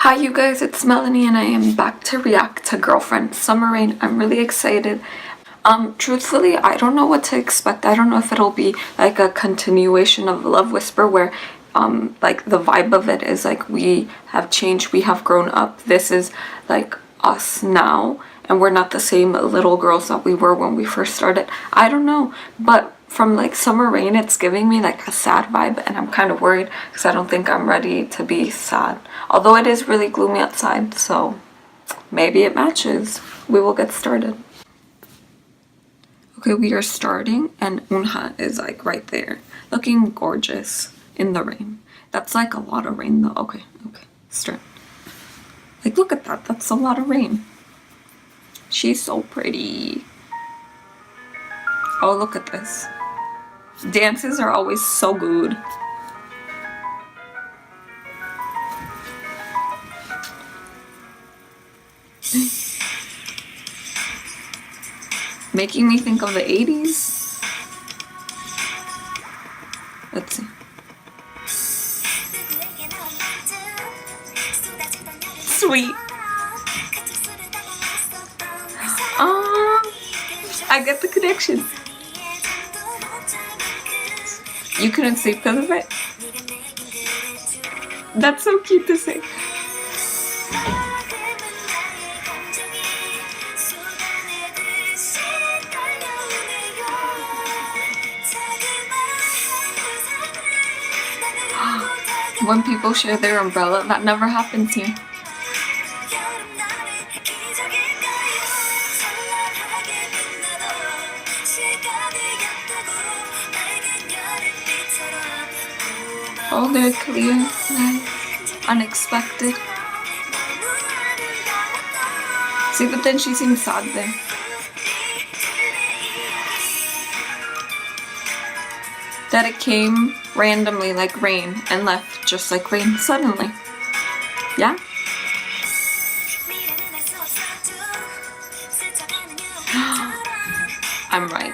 Hi you guys, it's Melanie and I am back to react to Girlfriend Summer Rain. I'm really excited. Truthfully, I don't know what to expect. I don't know if it'll be like a continuation of Love Whisper where like the vibe of it is like we have changed, we have grown up. This is like us now and we're not the same little girls that we were when we first started. I don't know, but from like Summer Rain, it's giving me like a sad vibe and I'm kind of worried because I don't think I'm ready to be sad. Although it is really gloomy outside, so maybe it matches. We will get started. Okay, we are starting and Unha is like right there, looking gorgeous in the rain. That's like a lot of rain though. Okay, start. Like look at that, that's a lot of rain. She's so pretty. Oh, look at this. Dances are always so good. Making me think of the 80s. Let's see. Sweet. I get the connection. You couldn't sleep because of it? That's so cute to say. When people share their umbrella, that never happens here. Oh, they're clear, nice, unexpected. See, but then she seems sad there. That it came randomly like rain and left just like rain suddenly. Yeah? I'm right.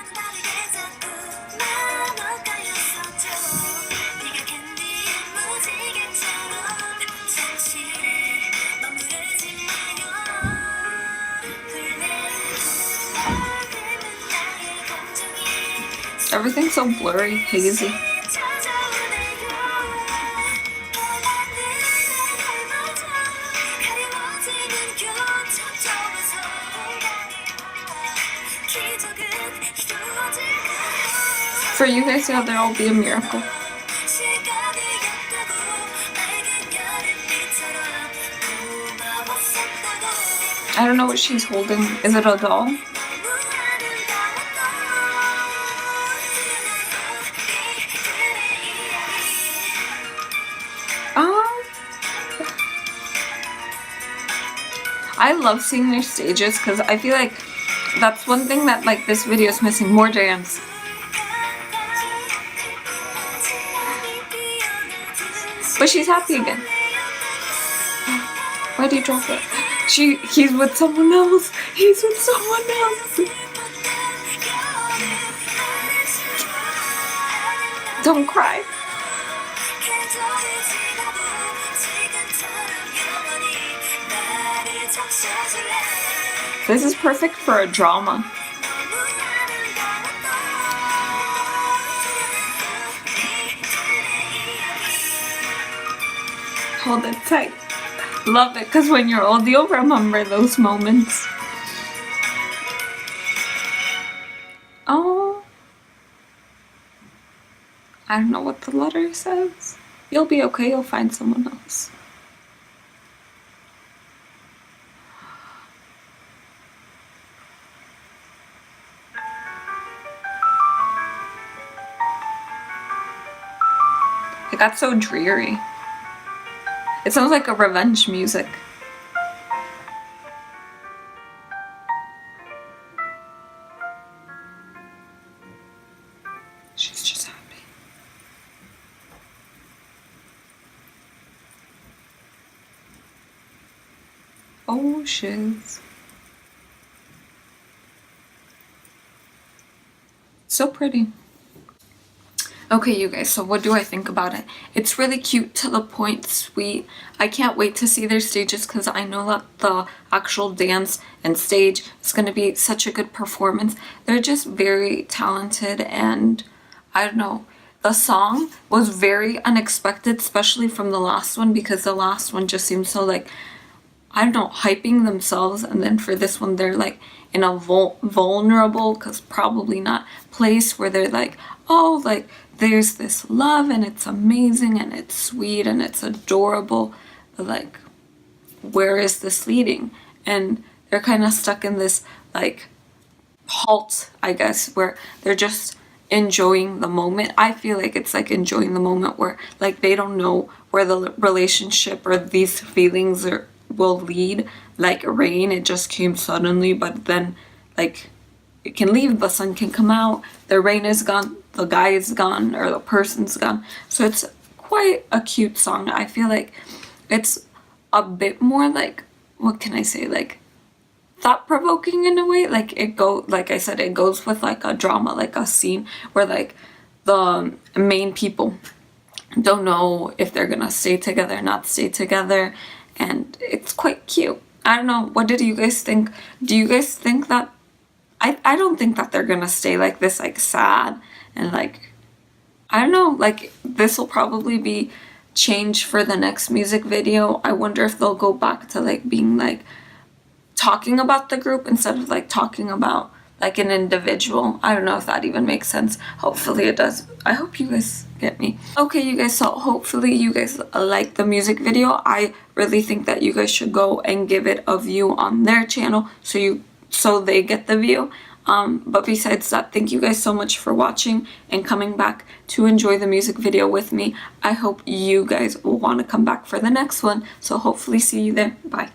Everything's so blurry, hazy. For you guys, yeah, there will be a miracle. I don't know what she's holding. Is it a doll? I love seeing their stages because I feel like that's one thing that like this video is missing, more dance. But she's happy again. Why did you drop it? He's with someone else. He's with someone else. Don't cry. This is perfect for a drama. Hold it tight. Love it, because when you're old, you'll remember those moments. Oh. I don't know what the letter says. You'll be okay, you'll find someone else. It got so dreary. It sounds like a revenge music. She's just happy. Oh, shiz. So pretty. Okay, you guys, so what do I think about it? It's really cute, to the point, sweet. I can't wait to see their stages because I know that the actual dance and stage is going to be such a good performance. They're just very talented, and I don't know. The song was very unexpected, especially from the last one, because the last one just seemed so like, I don't know, hyping themselves, and then for this one they're like in a vulnerable, because probably not, place where they're like, oh, like there's this love and it's amazing and it's sweet and it's adorable, but like, where is this leading? And they're kind of stuck in this like halt, I guess, where they're just enjoying the moment. I feel like it's like enjoying the moment where like they don't know where the relationship or these feelings will lead. Like rain, it just came suddenly, but then like it can leave, the sun can come out, the rain is gone, the guy is gone, or the person's gone. So it's quite a cute song. I feel like it's a bit more like, what can I say, like thought-provoking in a way. Like like I said, it goes with like a drama, like a scene where like the main people don't know if they're gonna stay together, not stay together, and it's quite cute. I don't know, what did you guys think? Do you guys think that I don't think that they're gonna stay like this, like sad and like, I don't know, like this will probably be changed for the next music video. I wonder if they'll go back to like being like talking about the group instead of like talking about like an individual. I don't know if that even makes sense. Hopefully it does. I hope you guys get me. Okay, you guys, so hopefully you guys like the music video. I really think that you guys should go and give it a view on their channel so they get the view. But besides that, thank you guys so much for watching and coming back to enjoy the music video with me. I hope you guys will want to come back for the next one. So hopefully see you there. Bye.